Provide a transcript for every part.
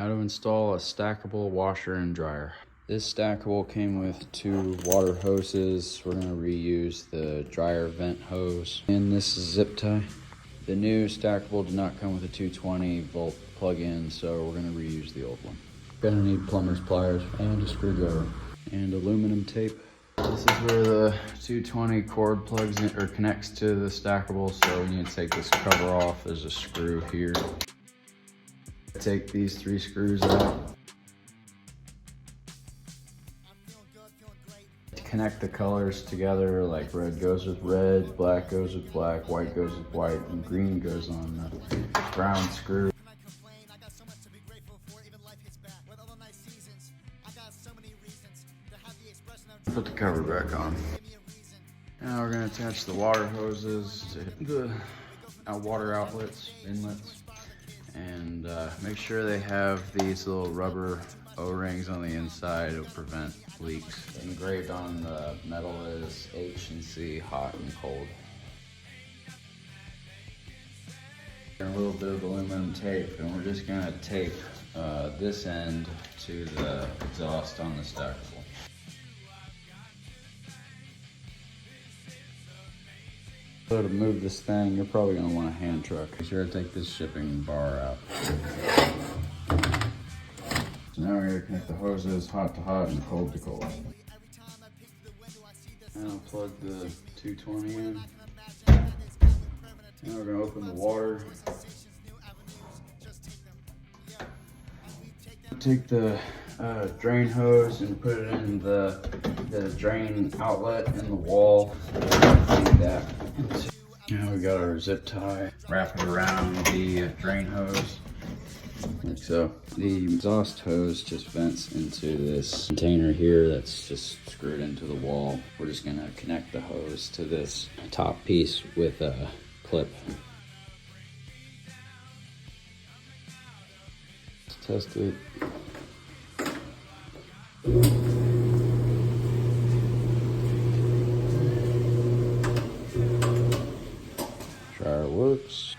How to install a stackable washer and dryer. This stackable came with 2 water hoses. We're gonna reuse the dryer vent hose. And this is zip tie. The new stackable did not come with a 220 volt plug-in, so we're gonna reuse the old one. Gonna need plumber's pliers and a screwdriver and aluminum tape. This is where the 220 cord plugs in or connects to the stackable, so we need to take this cover off. There's a screw here. Take these 3 screws out. To connect the colors together, like red goes with red, black goes with black, white goes with white, and green goes on the brown screw. Put the cover back on. Now we're gonna attach the water hoses to the water outlets, inlets, and make sure they have these little rubber O-rings on the inside to prevent leaks. Engraved on the metal is H and C, hot and cold. And a little bit of aluminum tape, and we're just gonna tape this end to the exhaust on the stackable. So to move this thing, you're probably gonna want a hand truck. Be sure to take this shipping bar out. So now we're gonna connect the hoses hot to hot and cold to cold. Now plug the 220 in. Now we're gonna open the water. Take the drain hose and put it in the drain outlet in the wall. Like that. Now we got our zip tie. Wrap it around the drain hose, like so. The exhaust hose just vents into this container here that's just screwed into the wall. We're just gonna connect the hose to this top piece with a clip. Let's test it. Dryer works.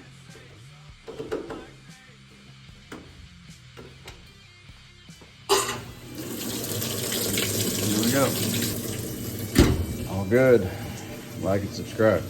Here we go. All good. Like and subscribe.